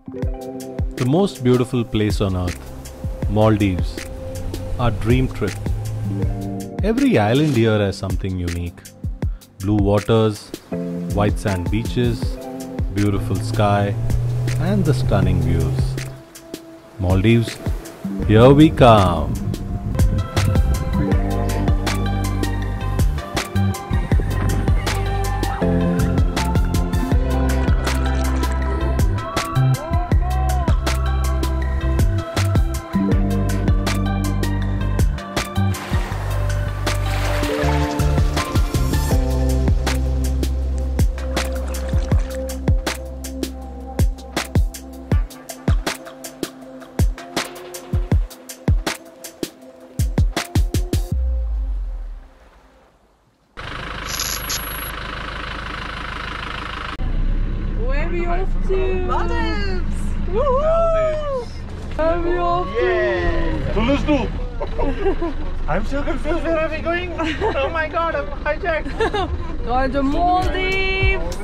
The most beautiful place on earth, Maldives, our dream trip. Every island here has something unique. Blue waters, white sand beaches, beautiful sky, and the stunning views. Maldives, here we come. Where are we off to? Maldives! Woohoo! Where are we off to? Thulusdhoo! I'm so confused, where are we going? Oh my god, I'm hijacked! Going to Maldives!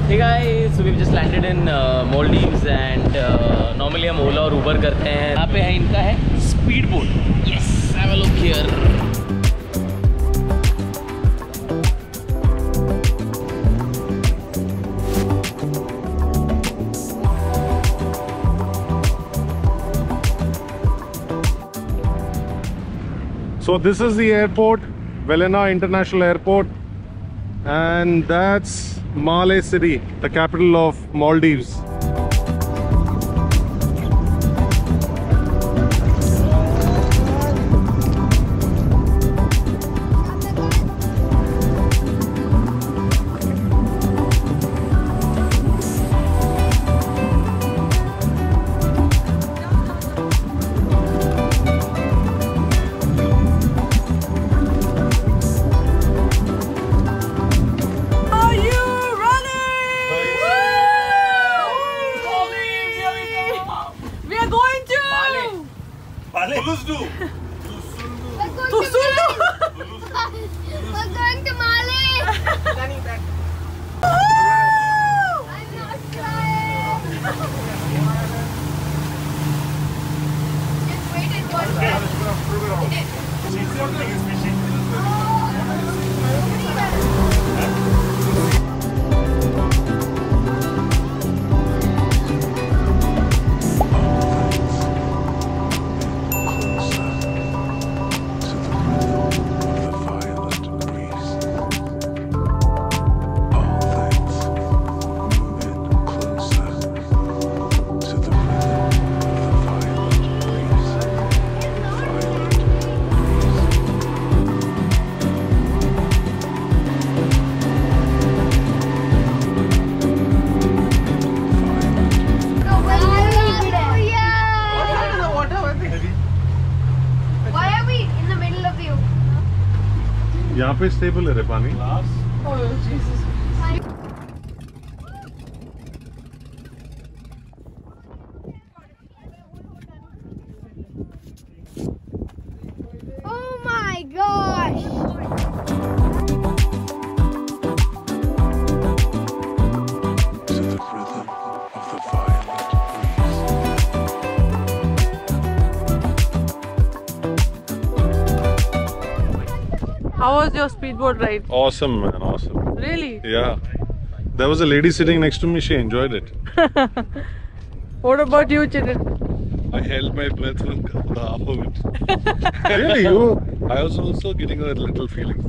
Hey guys, so we've just landed in Maldives and normally हम ओला और उबर करते हैं. यहाँ पे है इनका है speed boat. Yes, have a look here. So this is the airport, Velena International Airport, and that's Malé City, the capital of Maldives. Thulusdhoo! We're going to Mali! I'm not crying! Just wait in one minute. यहाँ पे stable है रे पानी. Oh Jesus! Oh my gosh! To the rhythm of the violent How was your speedboat ride? Awesome, man, awesome. Really? Yeah. There was a lady sitting next to me, she enjoyed it. What about you, Chitin? I held my breath for half of it. Really, you? I was also getting a little feeling.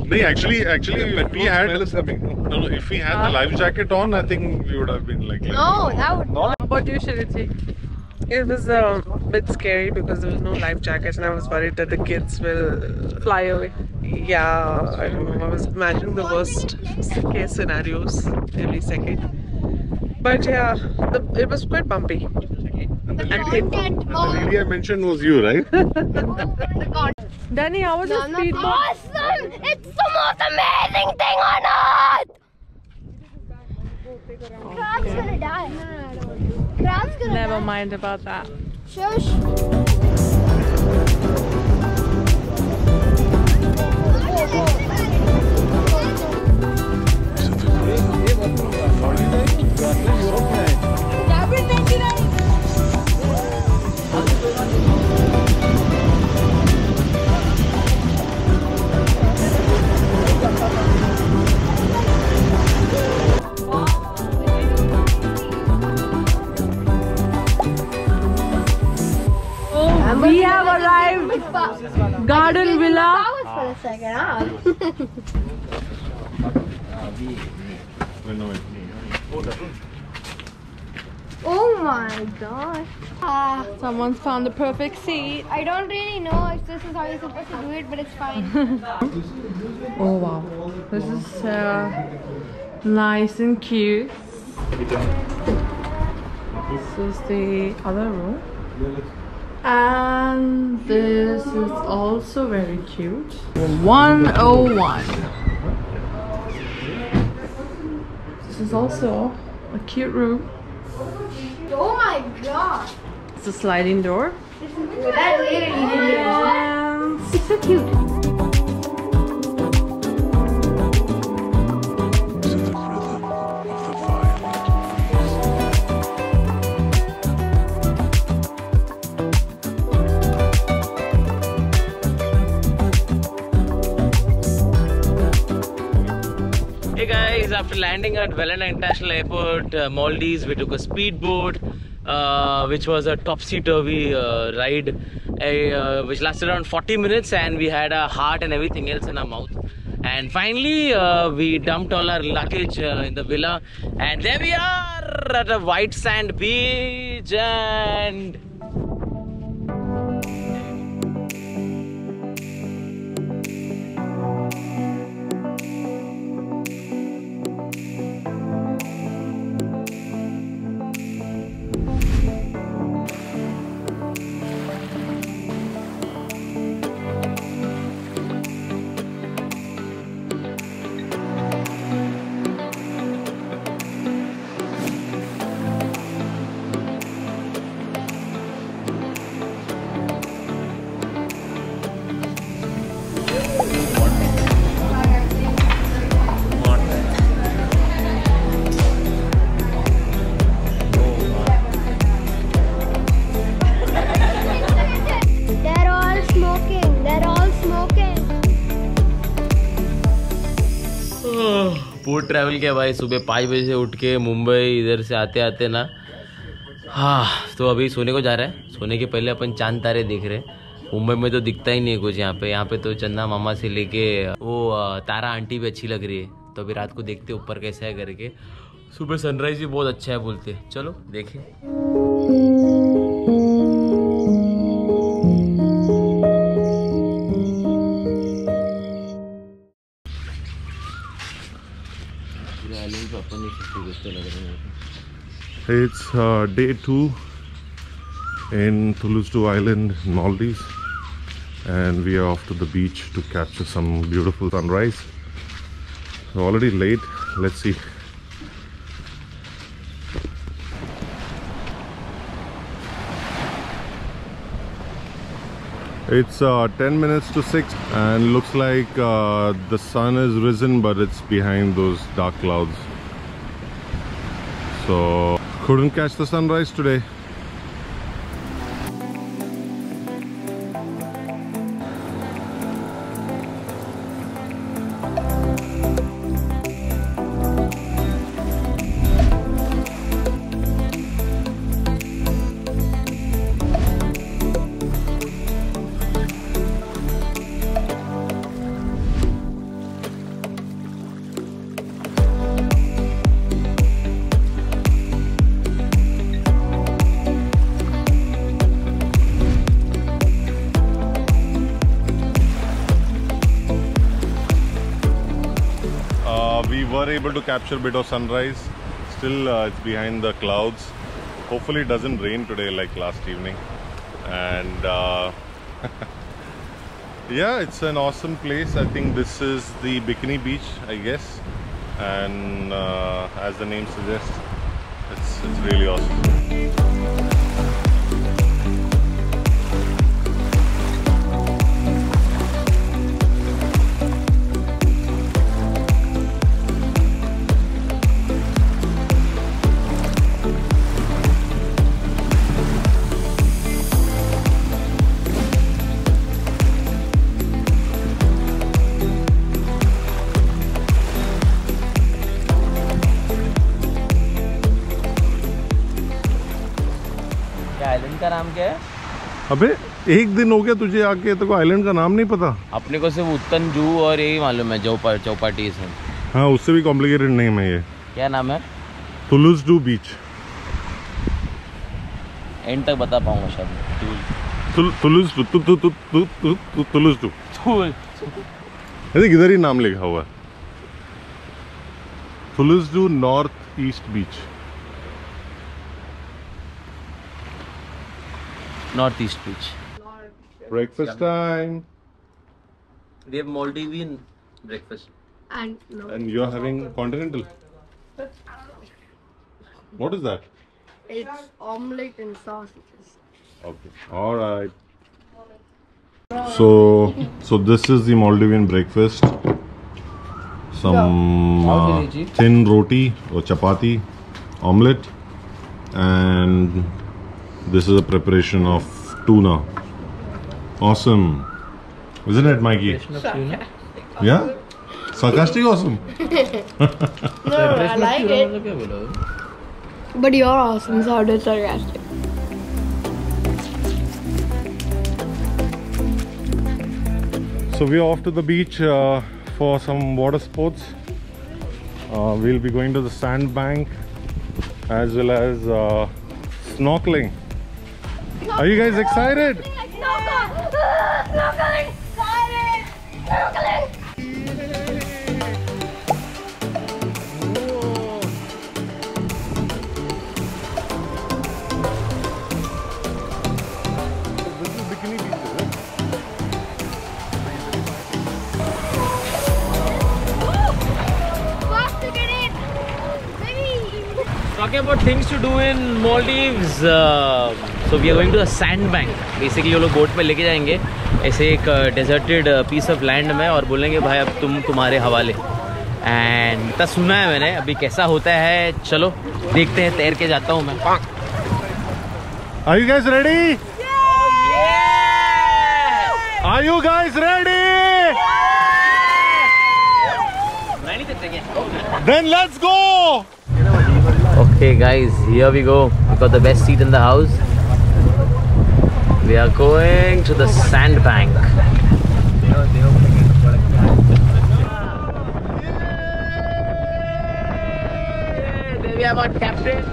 No, actually, if we had if we had the life jacket on, I think we would have been like. No, that would How about you, Shiriti? It was a bit scary because there was no life jacket and I was worried that the kids will Fly away. Yeah, I don't know. I was imagining the worst case scenarios every second. But yeah, it was quite bumpy. the And painful. content The of lady I mentioned was you, right? the content. Danny, how was the speedboat? Awesome! It's the most amazing thing on earth! Crab's gonna die. Crab's gonna Never die. mind about that. Shush. We have arrived. Garden Villa. For a second, huh? Oh my gosh. Someone's found the perfect seat. I don't really know if this is how you're supposed to do it, but it's fine. Oh wow. This is nice and cute. This is the other room. And this is also very cute. 101. This is also a cute room. Oh my god. It's a sliding door. That literally And it's so cute. To the rhythm of the violent Hey guys, after landing at Wellena International Airport, Maldives, we took a speedboat, which was a topsy-turvy ride, which lasted around 40 minutes, and we had a heart and everything else in our mouth. And finally, we dumped all our luggage in the villa, and there we are at a white sand beach. And They're all smoking. They're all smoking. Boat travel किया भाई, सुबह 5 बजे से उठ के मुंबई इधर से आते आते ना। हाँ, तो अभी सोने को जा रहे हैं। सोने के पहले अपन चांद तारे देख रहे हैं। मुंबई में तो दिखता ही नहीं कुछ यहाँ पे तो चंदा मामा से लेके वो तारा आंटी भी अच्छी लग रही है। तो अभी रात को देखते ऊपर कैसा है करके। सुबह सनराइज भी बहुत अच्छा है बोलते। चलो देखें। It's day 2 in Thulusdhoo Island, Maldives, and we are off to the beach to capture some beautiful sunrise. So already late. Let's see. It's 10 minutes to 6 and looks like the sun is risen, but it's behind those dark clouds. So couldn't catch the sunrise today. were able to capture a bit of sunrise. Still, it's behind the clouds. Hopefully it doesn't rain today like last evening. And yeah, it's an awesome place. I think this is the Bikini Beach, I guess. And as the name suggests, it's really awesome. Island का नाम क्या है? अबे एक दिन हो गया तुझे आके, तो आइलैंड का नाम नहीं पता? अपने को सिर्फ उत्तन जू और यही मालूम है, चौपाटी से। हाँ, उससे भी कॉम्प्लिकेटेड नेम है ये। क्या नाम है? थुलुस्धू बीच। एंड तक बता पाऊंगा शायद। थुलुस्धू किधर ही नाम लिखा हुआ है, थुलुस्धू north east beach. Northeast beach. Breakfast time. We have Maldivian breakfast. And you're having continental. What is that? It's omelette and sausages. Okay. All right. So this is the Maldivian breakfast. Some thin roti or chapati, omelette, and this is a preparation of tuna. Awesome. Isn't it, Mikey? Yeah? Sarcastic awesome? No, I like it. But you're awesome, so how did sarcastic? So we're off to the beach for some water sports. We'll be going to the sandbank as well as snorkeling. Are you guys excited? Snorkeling! Excited! Snorkeling! This is Bikini Beach, is it? Fast to get in! Baby! Talking about things to do in Maldives, so we are going to the sandbank. Basically वो लोग boat में लेके जाएंगे ऐसे एक deserted piece of land में और बोलेंगे भाई अब तुम्हारे हवाले। एंड इतना सुना है मैंने, अभी कैसा होता है चलो देखते हैं, तैर के जाता हूँ मैं। Are you guys ready? Yeah! Are you guys ready? Then let's go! Okay guys, here we go. We got the best seat in the house. We are going to the sandbank. There we have our captain.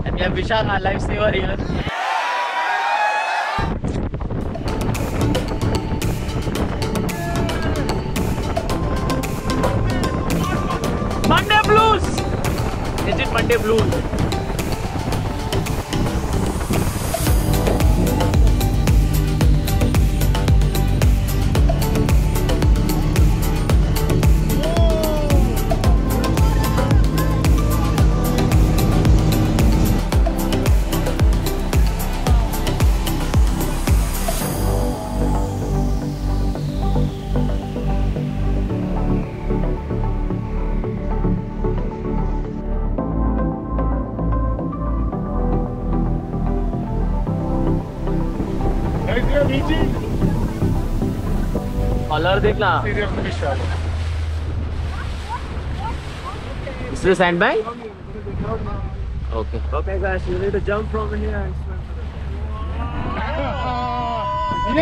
And we have Vishal, our lifesaver here. Monday Blues! Is it Monday Blues? Color देखना. Is this a sandbank? Okay. Okay guys, you need to jump from here and swim to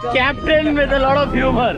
the Captain with a lot of humor.